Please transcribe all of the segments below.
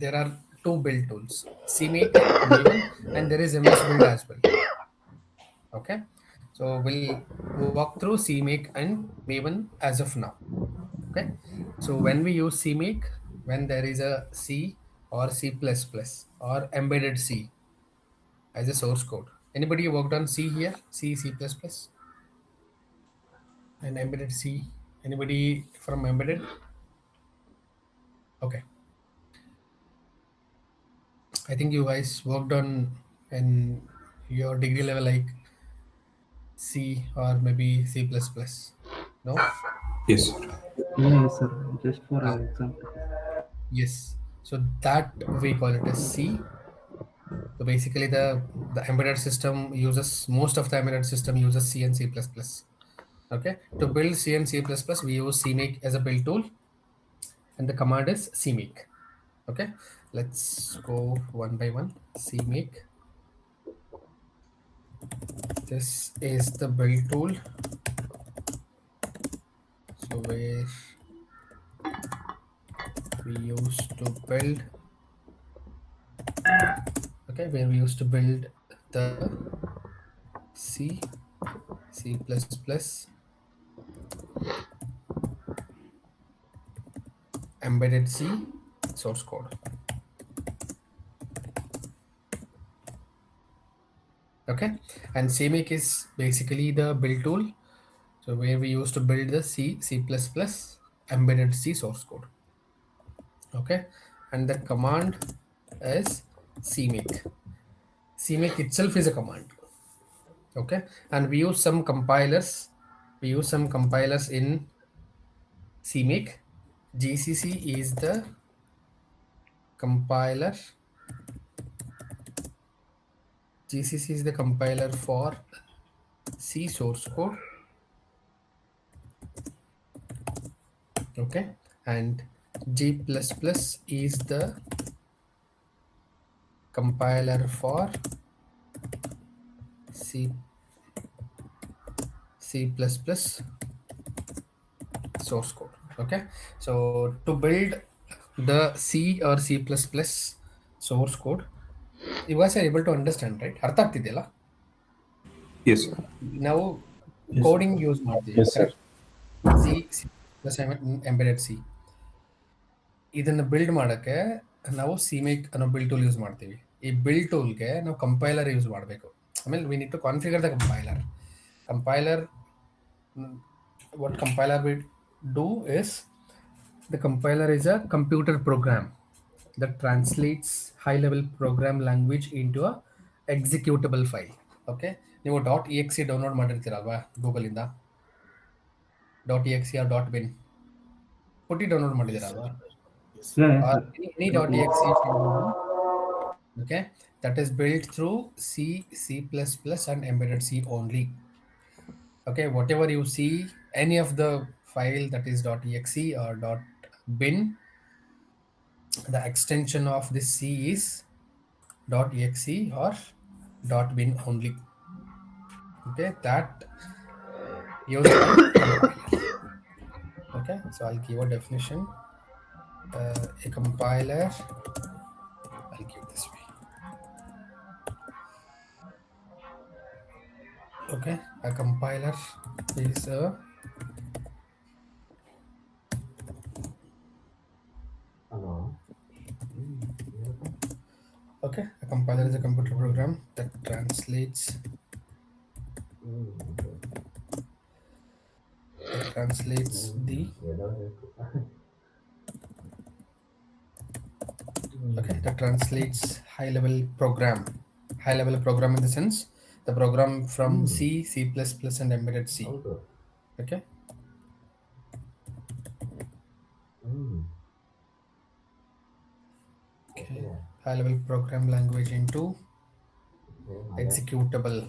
there are two build tools, Cmake, Maven, and there is MS Build as well. Okay, so we'll walk through Cmake and Maven as of now. Okay, so when we use Cmake, when there is a C or C++ or embedded C as a source code. Anybody worked on C here? C, C++, and embedded C? Anybody from embedded? Okay, I think you guys worked on in your degree level like C or maybe C++. No? Yes. Yes, sir. Just for Ah, example. yes. So that we call it as C. So basically the embedded system uses most of the embedded system uses C and C++. Okay. To build C and C++, we use Cmake as a build tool and the command is Cmake. Okay. Let's go one by one. Cmake. This is the build tool. So where we used to build, okay, where we used to build the C, C++, embedded C source code. Okay, and CMake is basically the build tool. So where we used to build the C, C++ embedded C source code. Okay, and the command is CMake. CMake itself is a command. Okay, and we use some compilers. We use some compilers in CMake. GCC is the compiler. GCC is the compiler for C source code. Okay, and G++ is the compiler for C C++ source code. Okay, so to build the C or C++ source code, you guys are able to understand, right? ಅರ್ಥ ಆಗ್ತಿದೆಯಲ್ಲ? Yes. ನಾವು Yes, sir. Coding use ಮಾಡ್ತೀವಿ, Yes, sir. Correct? C C plus embedded C ಇದನ್ನು build ಮಾಡೋಕ್ಕೆ ನಾವು ಸಿಮೇಕ್ ಅನ್ನೋ build tool use ಮಾಡ್ತೀವಿ. ಈ build ಟೂಲ್ಗೆ ನಾವು ಕಂಪೈಲರ್ ಯೂಸ್ ಮಾಡಬೇಕು. ಆಮೇಲೆ we need to configure the compiler. What compiler will do is the compiler is a computer program that translates high level program language into a executable file. Okay, ನೀವು .exe download ಮಾಡಿರ್ತೀರಲ್ವಾ ಗೂಗಲಿಂದ, .exe or .bin PuTTY download ಮಾಡಿದ್ದೀರಲ್ವಾ, Yeah, yes, or sir. any .exe file. Okay, that is built through C, C++ and embedded C only. Okay, whatever you see, any of the file that is .exe or .bin, the extension of this C is .exe or .bin only. Okay, that used by compiler. Okay, so I'll give a definition. A compiler, I'll give this way. Okay, a compiler is a okay, a compiler is a computer program that translates the okay, that translates high level program in the sense the program from C, C++ and embedded C. Okay, okay, high level program language into executable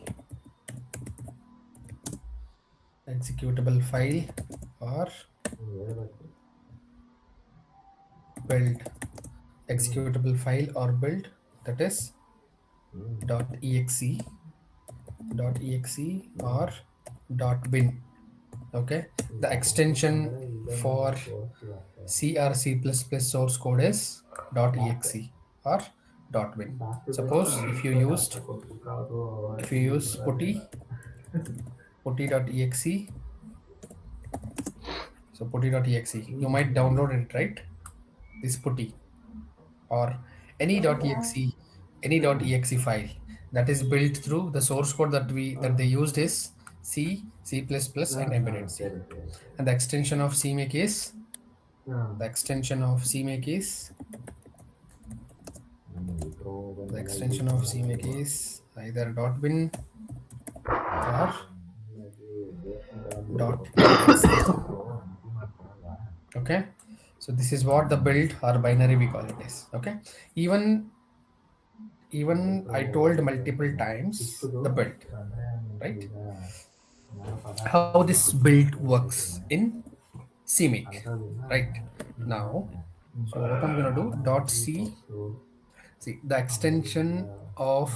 file or build executable file or build, that is .exe or .bin. Okay, the extension for C or C++ source code is .exe or .bin. Suppose if you use putty.exe, so putty.exe, you might download it, right? This putty or any.exe, any.exe file that is built through the source code that they used is C, C++, and embedded C. And the extension of Cmake is the extension of Cmake is either .bin or .exe. Okay, so this is what the build or binary we call it is. Okay, even even I told multiple times the build, right? How this build works in Cmake, right? Now, so what I'm gonna do, dot C, see the extension of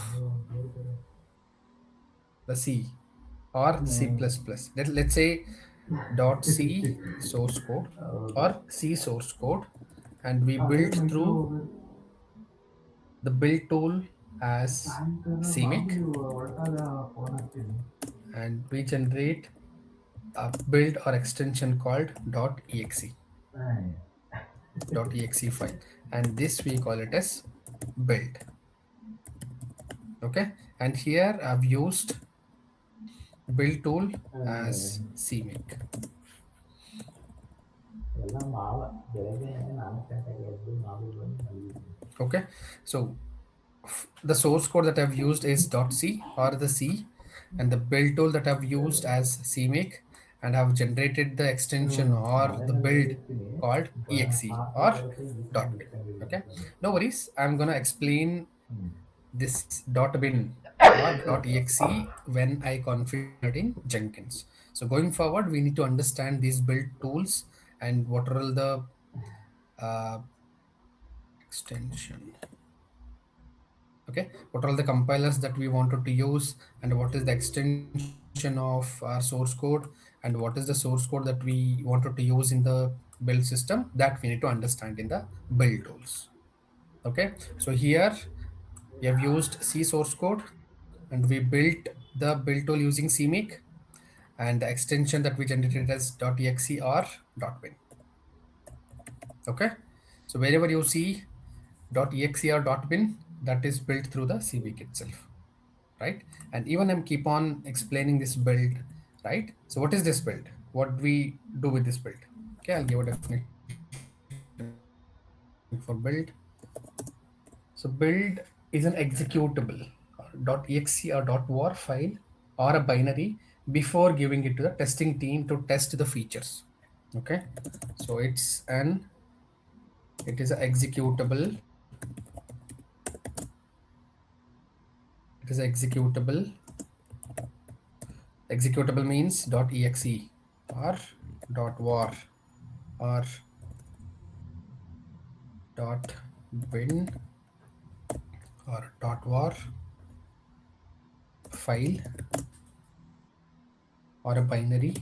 the C or C++. Let's say dot C source code or C source code, and we build through the build tool as Cmake, and we generate a build or extension called .exe file, and this we call it as build. Okay, and here I've used build tool as Cmake. Okay, so the source code that I've used is .c or the C, and the build tool that I've used as Cmake, and I've generated the extension or the build called exe or .bin. Okay, no worries. I'm gonna explain this .bin or .exe when I configure it in Jenkins. So going forward, we need to understand these build tools and what are all the uh, extension. Okay, what are all the compilers that we wanted to use, and what is the extension of our source code, and what is the source code that we wanted to use in the build system, that we need to understand in the build tools. Okay, so here we have used C source code and we built the build tool using Cmake, and the extension that we generated as .exe or .bin. Okay, so wherever you see .exe or .bin, that is built through the Cmake itself, right? And even I'm keep on explaining this build, right? So what is this build? What do we do with this build? Okay, I'll give a definition for build. So build is an executable .exe or .war file or a binary before giving it to the testing team to test the features. Okay, so it is an executable. It is executable. Executable means .exe or .war or .bin or .war file or a binary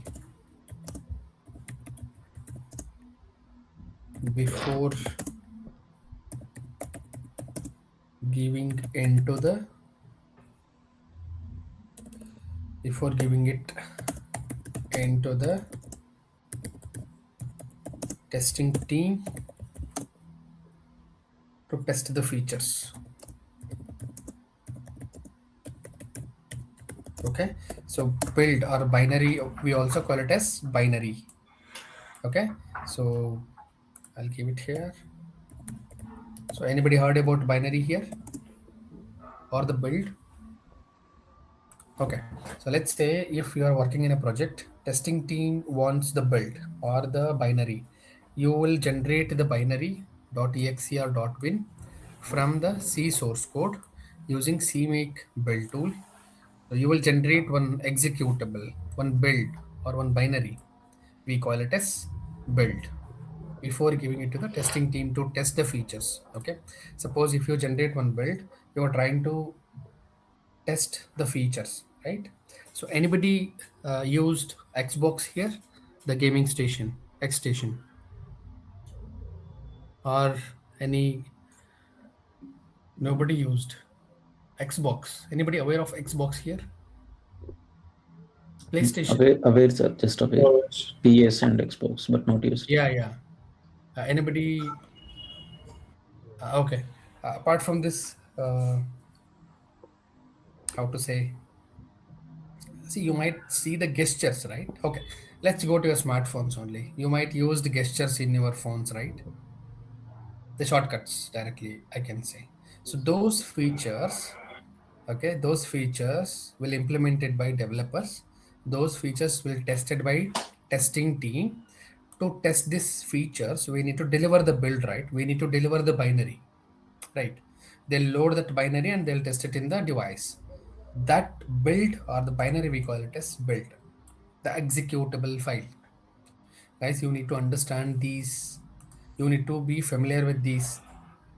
before giving into the before giving it into the testing team to test the features. Okay, so build or binary, we also call it as binary. Okay, so I'll give it here. So anybody heard about binary here or the build? Okay, so let's say if you are working in a project, testing team wants the build or the binary. You will generate the binary .exe or .bin from the C source code using Cmake build tool. So you will generate one executable, one build or one binary. We call it as build before giving it to the testing team to test the features. Okay, suppose if you generate one build, you are trying to test the features, right? So anybody used Xbox here, the gaming station, X station, or any nobody used Xbox? Anybody aware of Xbox here? PlayStation. Aware, sir, just aware. PS and Xbox, but not used. Yeah, yeah. Anybody? Okay. Apart from this, how to say? See, you might see the gestures, right? Okay. Let's go to your smartphones only. You might use the gestures in your phones, right? The shortcuts directly, I can say. So those features, okay, those features will implemented by developers. Those features will tested by testing team. To test these features, we need to deliver the build, right? We need to deliver the binary, right? They'll load that binary and they'll test it in the device. That build or the binary, we call it as build, the executable file. Guys, you need to understand these, you need to be familiar with these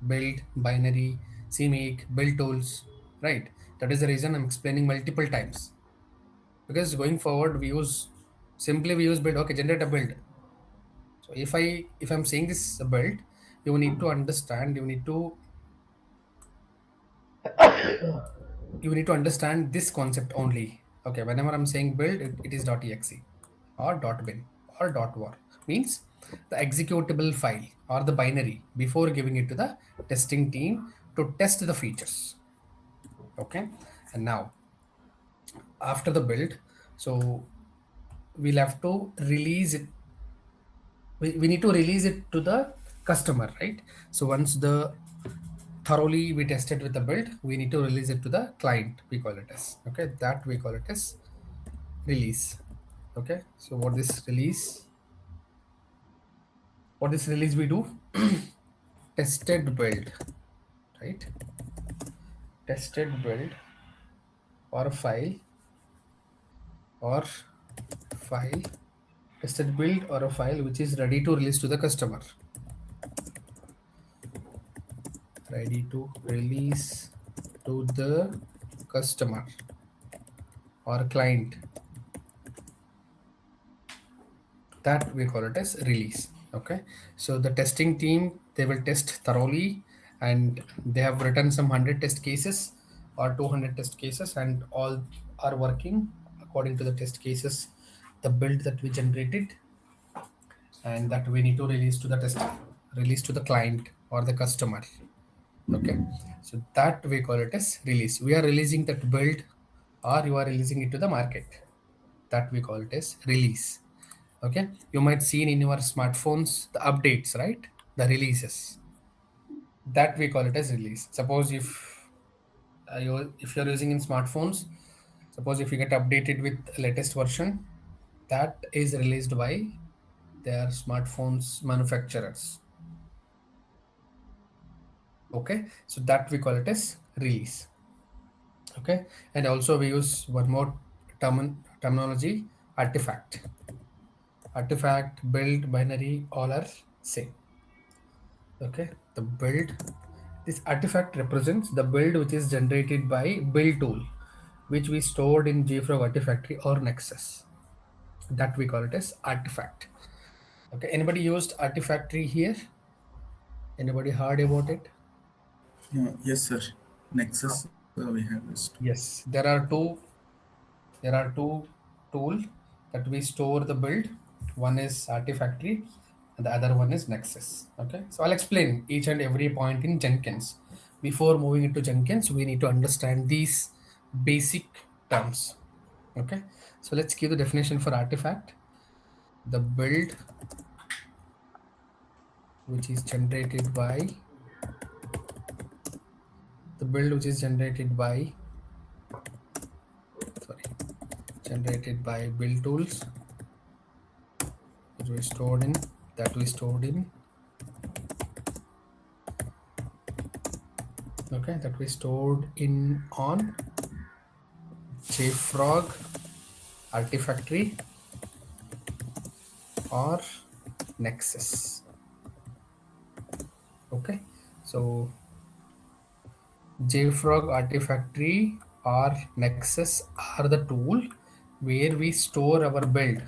build, binary, Cmake, build tools, right? That is the reason I'm explaining multiple times, because going forward we use, simply we use build. Okay, generate a build. So if I'm saying this build, you need to understand, you need to understand this concept only. Okay, whenever I'm saying build, it is .exe or .bin or .var, means the executable file or the binary before giving it to the testing team to test the features. Okay, and now after the build, so we'll have to release it. We need to release it to the customer, right? So once the thoroughly we tested with the build, we need to release it to the client, we call it as. Okay, that we call it as release. Okay, so what this release we do? Tested build, right? Tested build or file or file tested build or a file which is ready to release to the customer, ready to release to the customer or client, that we call it as release. Okay, so the testing team, they will test thoroughly, and they have written some 100 test cases or 200 test cases, and all are working according to the test cases, the build that we generated, and that we need to release to the client or the customer. Okay, so that we call it as release. We are releasing that build or you are releasing it to the market, that we call it as release. Okay, you might see in your smartphones the updates, right? The releases, that we call it as release. Suppose if you're using in smartphones, suppose if you get updated with latest version, that is released by their smartphones manufacturers. Okay, so that we call it as release. Okay, and also we use one more terminology, artifact. Artifact, build, binary, all are same. Okay, the build, this artifact represents the build which is generated by build tool, which we stored in JFrog Artifactory or Nexus, that we call it as artifact. Okay, anybody used Artifactory here? Anybody heard about it? Yes, sir. Nexus we have used. Yes, there are two tool that we store the build. One is Artifactory and the other one is Nexus. Okay, so I'll explain each and every point in Jenkins. Before moving into Jenkins, we need to understand these basic terms. Okay, so let's give the definition for artifact. The build which is generated by sorry, generated by build tools, which we stored in that we stored in okay, that we stored in on JFrog Artifactory or Nexus. Okay, so JFrog Artifactory or nexus are the tool where we store our build.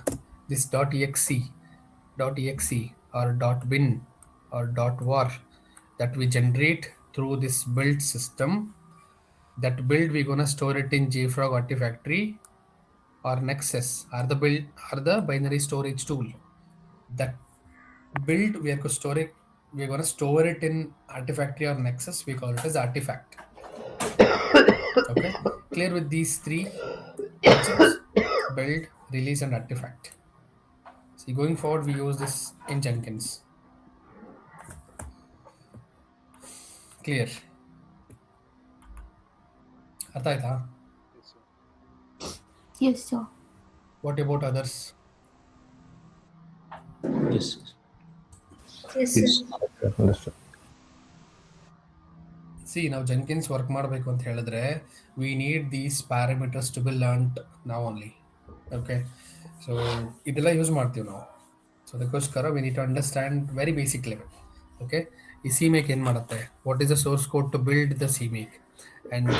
This .exe, .exe or .bin or .var that we generate through this build system. That build we're gonna store it in JFrog Artifactory or Nexus are the build are the binary storage tool. That build we're gonna store it in Artifactory or Nexus. We call it as artifact. Okay, clear with these three concepts: build, release, and artifact. See, going forward, we use this in Jenkins. Clear? ಅರ್ಥ ಆಯ್ತಾ? Yes, sir. What about others? Yes. Yes, Yes. sir. Understood. See ನಾವು Jenkins work ಮಾಡಬೇಕು ಅಂತ ಹೇಳಿದ್ರೆ we need these parameters to be learned ನಾವು only. Okay, so ಇದೆಲ್ಲ use ಮಾಡ್ತೀವಿ ನಾವು. ಸೊ ಅದಕ್ಕೋಸ್ಕರ we need to understand very basic level. Okay, ಈ Cmake ಏನು ಮಾಡುತ್ತೆ, what is the source code to build the Cmake, and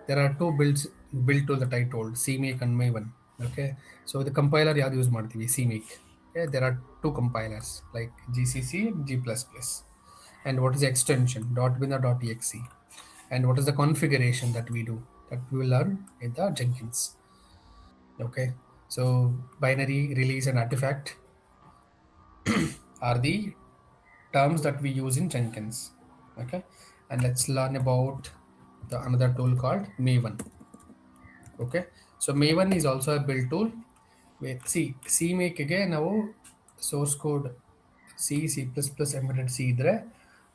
there are to build to that I told, Cmake and Maven. Okay, so ಇದು compiler ಯಾವ್ದು use ಮಾಡ್ತೀವಿ, Cmake. Okay, there are two compilers like GCC and G++. And what is the extension .bin or .exe, and what is the configuration that we do, that we will learn in the Jenkins. Okay, so binary, release, and artifact are the terms that we use in Jenkins. Okay, and let's learn about the another tool called Maven. Okay, so Maven is also a build tool. Wait, see, Cmake ಗೆ ನಾವು source code C, C++, embedded C ಇದ್ರೆ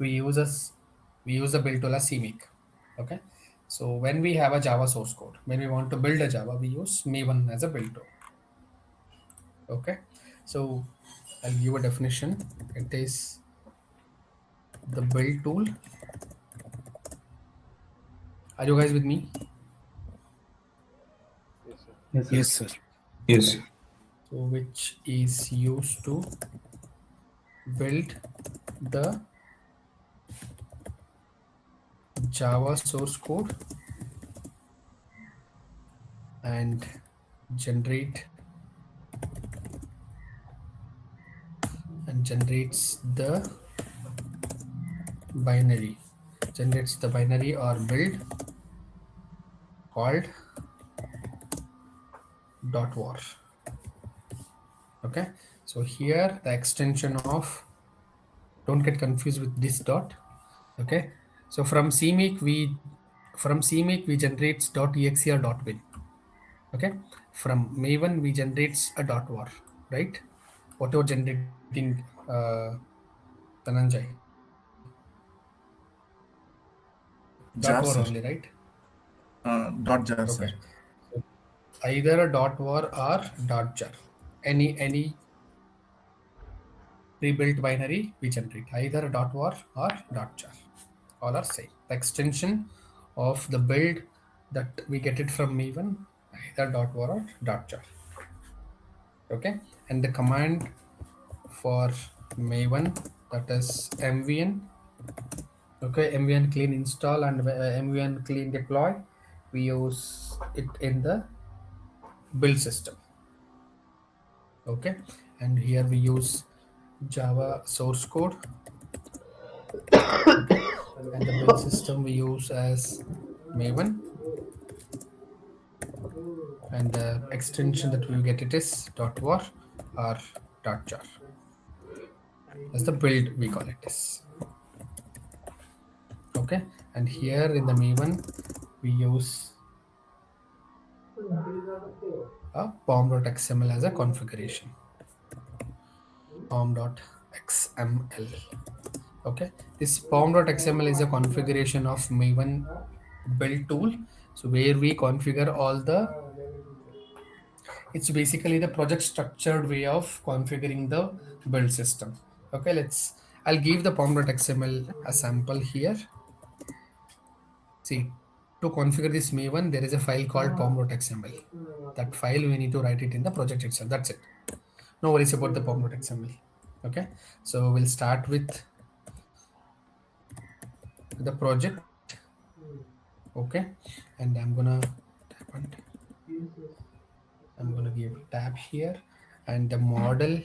we use the build tool as Cmake. Okay, so when we have a Java source code, when we want to build a Java, we use Maven as a build tool. Okay, so I'll give a definition. It is the build tool. Are you guys with me? Yes, sir. Yes, sir. Yes. So which is used to build the Java source code and generates the binary or build called .var. Okay, so here the extension of, don't get confused with this dot. Okay, so from Cmake we generates .exe or .bin. Okay, from Maven we generates a .var, right? Whatever generating Dhananjay, Jar, .var sir. only, right? .jar, Okay, sir. so either a .var or .jar, any pre-built binary we generate, either a .var or .jar. All are same. The extension of the build that we get it from Maven, either .var or .jar. Okay, and the command for Maven, that is mvn. Okay, mvn clean install and mvn clean deploy. We use it in the build system. Okay, and here we use Java source code. Okay, and the build system we use as Maven, and the extension that we get it is .var or .jar. That's the build we call it is. Okay, and here in the Maven we use a pom.xml as a configuration. pom.xml. Okay, this pom.xml is a configuration of Maven build tool. So where we configure all the, it's basically the project structured way of configuring the build system. Okay, I'll give the pom.xml a sample here. See, to configure this Maven, there is a file called pom.xml. That file we need to write it in the project itself. That's it. No worries about the pom.xml. Okay, so we'll start with the project. Okay, and I'm gonna opened. I'm going to give tab here, and the model.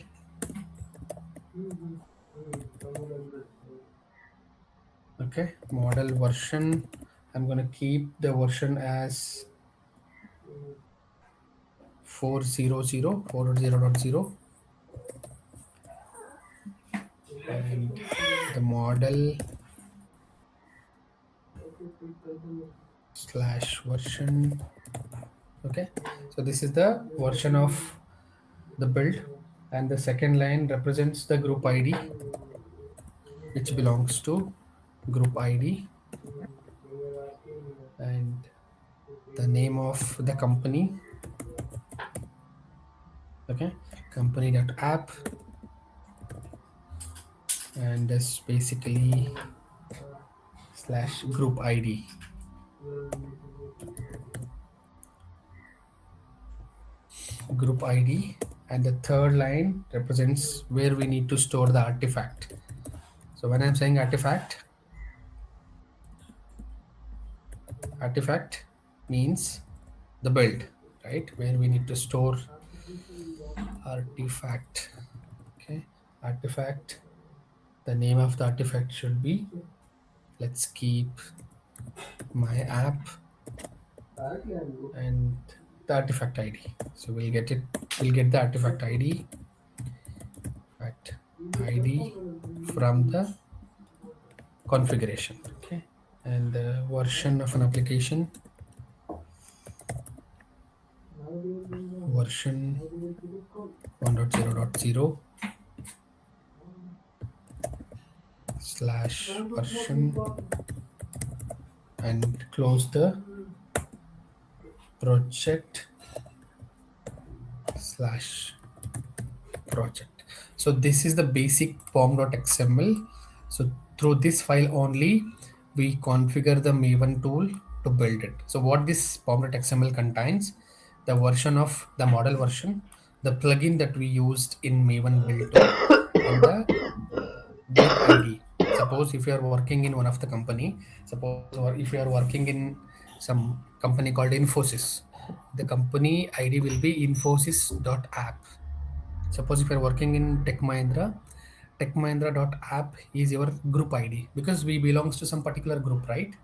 Okay, model version. I'm going to keep the version as 4.0.0, and the model slash version. Okay, so this is the version of the build, and the second line represents the group ID, which belongs to group ID, and the name of the company. Okay, company.app, and this basically slash group ID. Group ID, and the third line represents where we need to store the artifact. So when I'm saying artifact means the build, right? Where we need to store artifact. Okay, artifact. The name of the artifact should be, let's keep my app, and the artifact ID. So we'll get it. We'll get the artifact ID. Artifact ID from the configuration. Okay, and the version of an application, version 1.0.0 slash version, and close the project slash project. So this is the basic pom.xml. So through this file only we configure the Maven tool to build it. So what this pom.xml contains, the version of the model version, the plugin that we used in Maven build tool, and the group ID. Suppose if you are working in one of the company, suppose, or if you are working in some company called Infosys, the company ID will be infosys.app. Suppose if you're working in Tech Mahindra.app is your group ID, because we belongs to some particular group, right?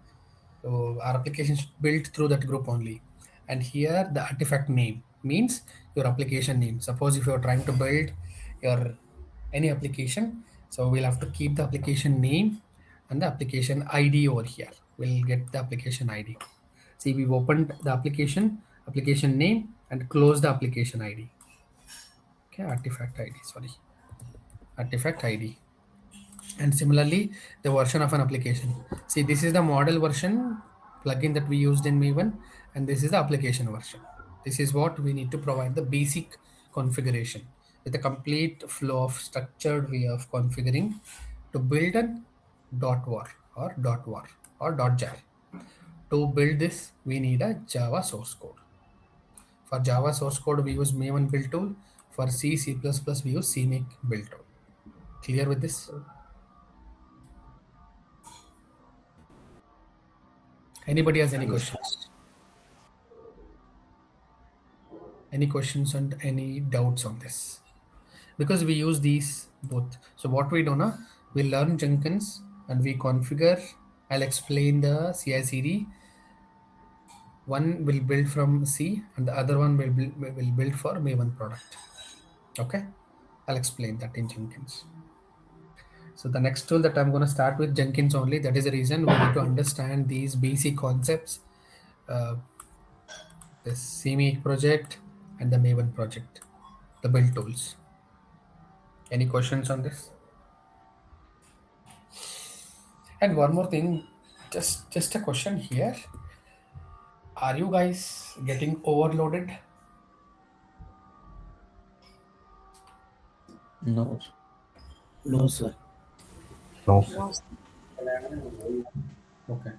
So our application is built through that group only. And here the artifact name means your application name. Suppose if you're trying to build your any application, so we'll have to keep the application name and the application ID over here. We'll get the application ID. See, we've opened the application name, and close the application ID. Okay, artifact ID, sorry, artifact ID. And similarly, the version of an application. See, this is the model version plugin that we used in Maven, and this is the application version. This is what we need to provide the basic configuration with a complete flow of structured way of configuring to build an .war or .jar. To build this, we need a Java source code. For Java source code, we use Maven build tool. For C, C++, we use Cmake build tool. Clear with this? Anybody has any questions? Any questions and any doubts on this? Because we use these both. So what we do now, we learn Jenkins and we configure. I'll explain the CI/CD. One will build from C, and the other one will build for Maven product. Okay, I'll explain that in Jenkins. So the next tool that I'm going to start with Jenkins only. That is the reason we need to understand these basic concepts. The Cmake project and the Maven project, the build tools. Any questions on this? And one more thing, just a question here. Are you guys getting overloaded? No. No, sir. No. Okay.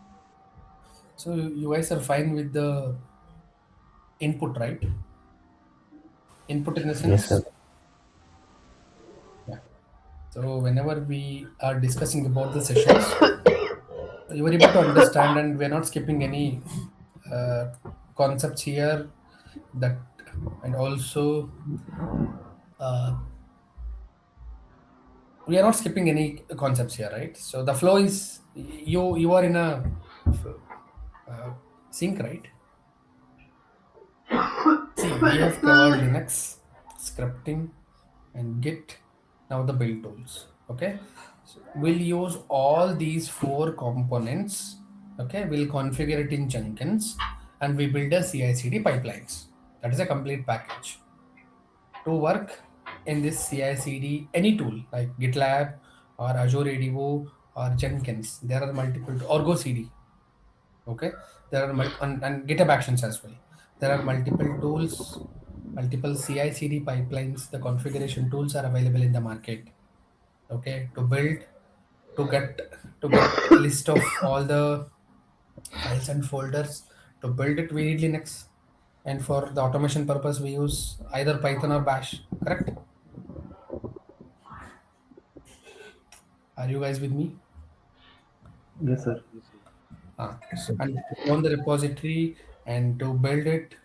So you guys are fine with the input, right? Input in the sense. Yes, sir. Yeah. So whenever we are discussing about the sessions, you are able to understand, and we're not skipping any concepts here that, and also uh, we are not skipping any concepts here, right? So the flow is, you are in a uh, sync, right? See, we have covered Linux, scripting, and Git. Now the build tools. Okay, so we'll use all these four components. Okay, we'll configure it in Jenkins, and we build a CI/CD pipelines. That is a complete package to work in this CI/CD. Any tool like GitLab or Azure ADO or Jenkins. There are multiple, or Go CD. Okay, there are and GitHub Actions as well. There are multiple tools, multiple CI/CD pipelines. The configuration tools are available in the market. Okay, to build, to get to get a list of all the files and folders. To build it, we need Linux, and for the automation purpose, we use either Python or Bash. Correct? Are you guys with me? Yes, sir. Ah, and to own the repository and to build it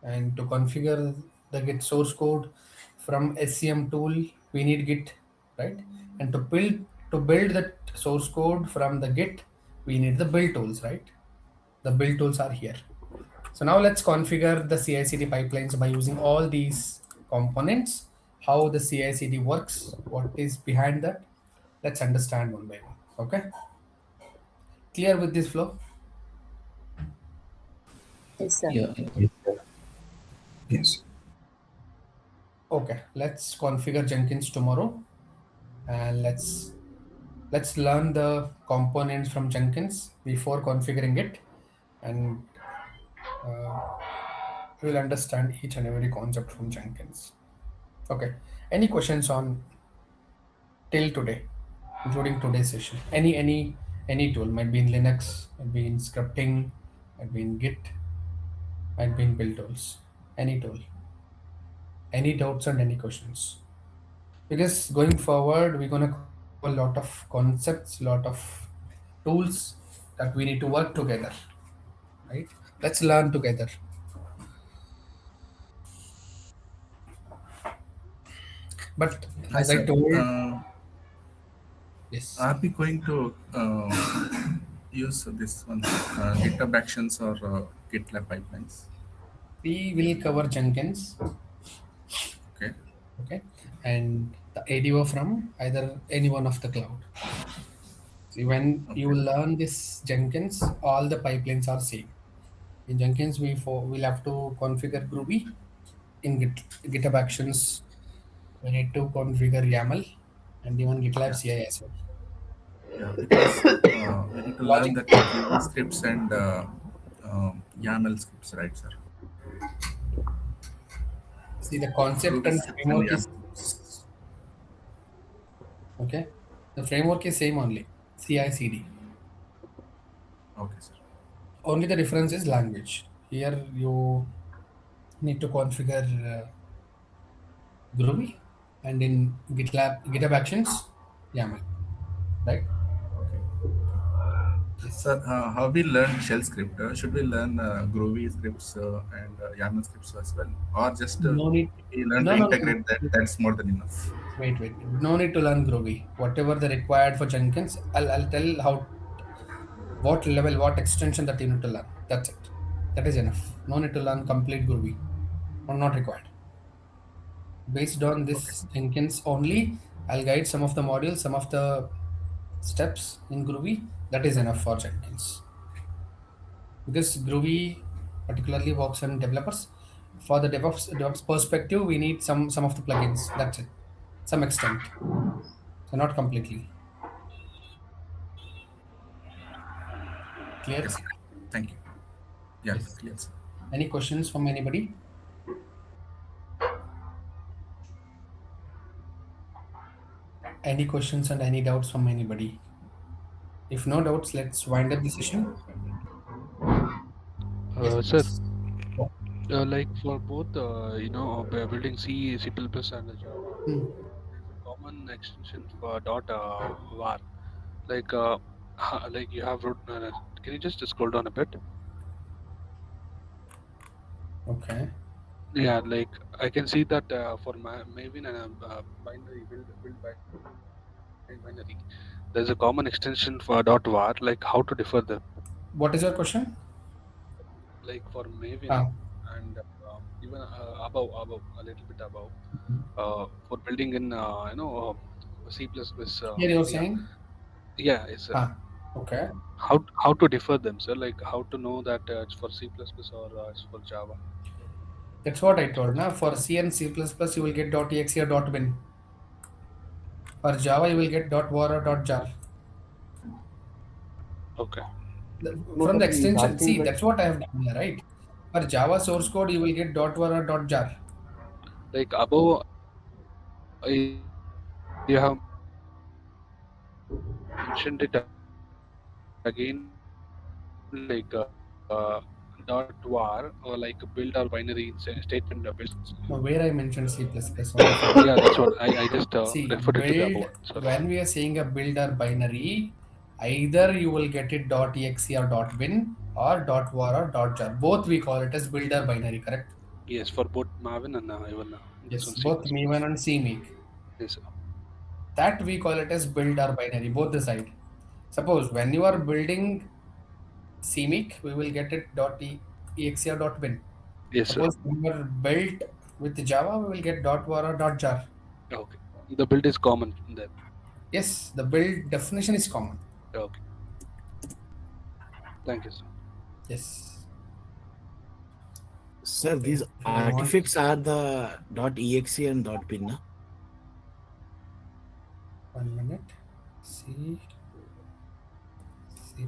and to configure the Git source code from SCM tool, we need Git, right? And to build that source code from the Git, we need the build tools, right? The build tools are here. So now let's configure the CI/CD pipelines by using all these components. How the CI/CD works, what is behind that? Let's understand one by one. Okay, clear with this flow? Yes, sir. Yeah, yeah. Yes, sir. Yes. Okay, let's configure Jenkins tomorrow, and let's learn the components from Jenkins before configuring it, and uh, we'll understand each and every concept from Jenkins. Okay, any questions on till today, including today's session? Any tool, might be in Linux, might be in scripting, might be in Git, might be in build tools. Any tool, any doubts and any questions? Because going forward we're going to cover a lot of concepts, lot of tools that we need to work together, right? Let's learn together. But Hi, as I sir. told, yes, Are we going to use this one, GitHub Actions or GitLab pipelines? we will cover Jenkins. Okay. Okay, and the ADO from either any one of the cloud. See, when you Okay. learn this Jenkins, all the pipelines are same. In Jenkins we'll have to configure Groovy. In GitHub Actions, we need to configure YAML and even GitLab Yeah. CI as well. Yeah. Because we need to learn Logic. that Groovy scripts and YAML scripts, right, sir? See, the concept Groovy and scripts and framework YAML is scripts. okay. The framework is same only. CI/CD. Okay, sir. Only the difference is language. Here you need to configure Groovy, and in GitHub Actions, YAML. Right? Okay. Yes. Sir, how we learn shell script? Should we learn Groovy scripts and YAML scripts as well? Or just No need. we learn to No, no, no. integrate that? That's more than enough. Wait. No need to learn Groovy. Whatever the required for Jenkins, I'll tell how, what level, what extension that you need to learn. That's it. That is enough. No need to learn complete Groovy. Or not required. Based on Okay, this sir. Jenkins only, I'll guide some of the modules, some of the steps in Groovy. That is enough for Jenkins. Because Groovy particularly works on developers. For the DevOps perspective, we need some of the plugins. That's it. Some extent. So not completely. Clear? Yes, sir. Thank you. Yeah, Yes. clear, sir. Any questions from anybody? Any questions and any doubts from anybody? If no doubts, let's wind up the session. Yes, Sir, please. like for both, building C, C++, and Java, Hmm. there's a common extension for dot var. Like, like you have wrote. Can you just scroll down a bit? Okay. Yeah, like I can see that for Maven and binary build binary, there's a common extension for .var. Like how to differ them? What is your question? Like for Maven Ah, and even above a little bit above for building in C++. here you're Yeah, saying. yeah, it's Ah, okay. how to differ them, sir? Like how to know that it's for C++ or it's for Java? That's what I told. Now for C and C++, you will get .exe or .bin. For Java, you will get .var or .jar. Okay. No, From sir, the he is extension, asking see, that. that's what I have done here, right? For Java source code, you will get .var or .jar. Like above, you have mentioned it again, like dot var or like build or binary statement build. Now, where I mentioned C++ only for Yeah, you. that's what I just See, referred it to the build, above one. Sorry. when we are saying a build or binary, either you will get it .exe or .bin or .var or .jar. Both we call it as build or binary, correct? Yes, for both Maven and even this Yes, one C++. both Maven and Cmake. Yes, sir. That we call it as build or binary, both the side. Suppose when you are building Cmake, we will get it .exe or .bin. Yes, sir. Suppose when you are built with Java, we will get .var or .jar. Okay. The build is common then. Yes, the build definition is common. Okay. Thank you, sir. Yes. Sir, Okay. these If you want, artifacts are the .exe and .bin. Na? 1 minute. C, C++,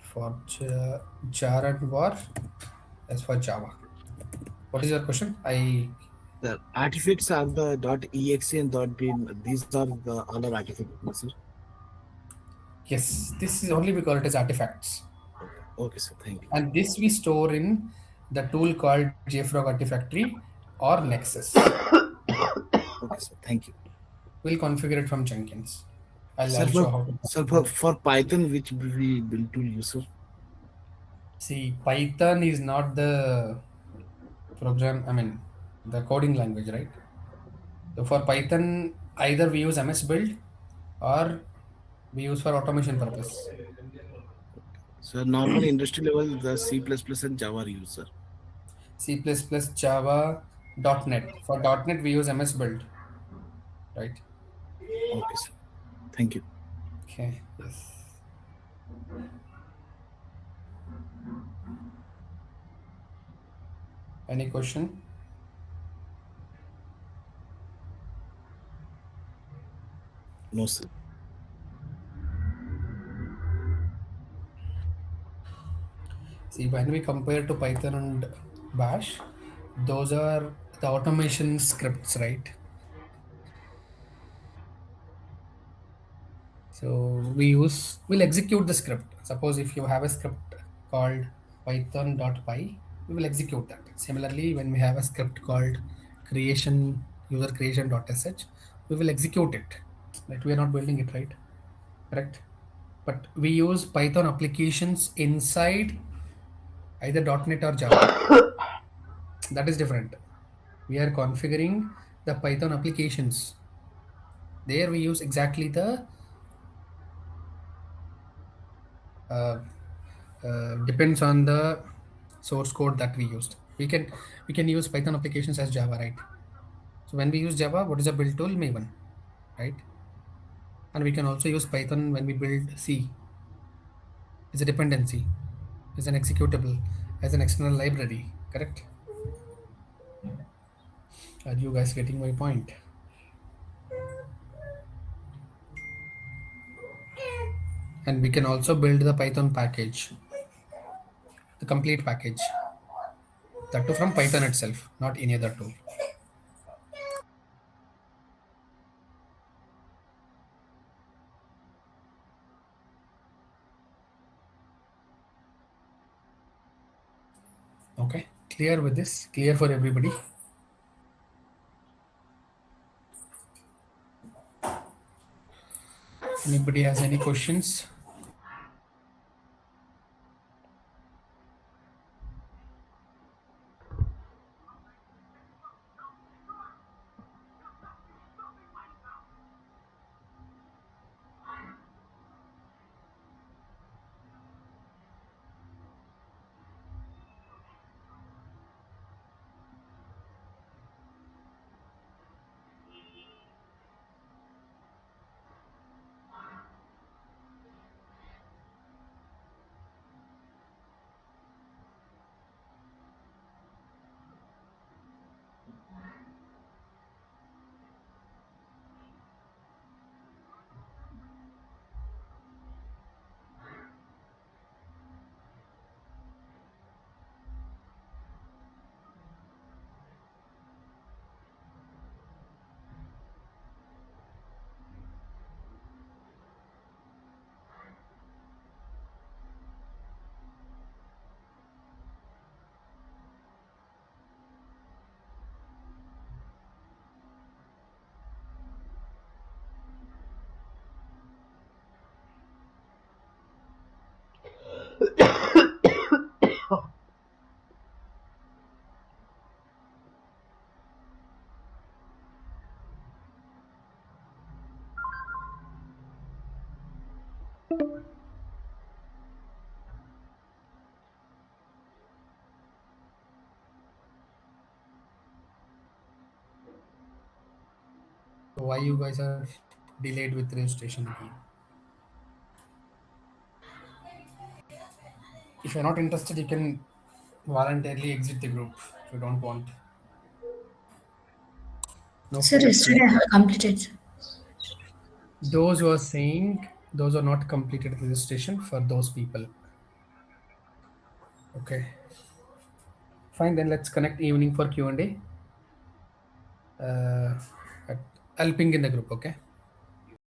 for jar and var as for Java. What is your question? The artifacts are the .exe and .bin. These are the other artifacts, na, sir. Yes, this is only we call it as artifacts. Okay, okay, sir. Thank you. And this we store in the tool called JFrog Artifactory or Nexus. Okay, sir. Thank you. We'll configure it from Jenkins. Sir, I'll show how to sir, configure it. for Python, which we build tool use, sir? See, Python is not the the coding language, right? So for Python, either we use MS Build or we use for automation purpose. Sir, normal industry level, the C++ and Java are used, sir. C++, Java, .NET. For .NET, we use MS Build, right? Okay, sir. Thank you. Okay, yes. Any question? No, sir. See, when we compare to Python and Bash, those are the automation scripts, right? So we'll execute the script. Suppose if you have a script called python.py, we will execute that. Similarly, when we have a script called creation user creation.sh, we will execute it. Like we are not building it, right? Correct. But we use Python applications inside either .NET or Java. That is different. We are configuring the Python applications. There we use exactly the uh, depends on the source code that we used. We can use Python applications as Java, right? So when we use Java, what is a build tool? Maven, right? And we can also use Python when we build C. It's a dependency, it's an executable, as an external library, correct? Are you guys getting my point? And we can also build the Python package, the complete package, that too from Python itself, not any other tool. Okay, clear with this? Clear for everybody? Anybody has any questions? why you guys are delayed with registration again. If you're not interested, you can voluntarily exit the group if you don't want. No Sir, fear. yesterday I have completed. Those who are saying those are not completed registration for those people. Okay. Fine, then let's connect evening for Q&A. I'll ping in the group, okay?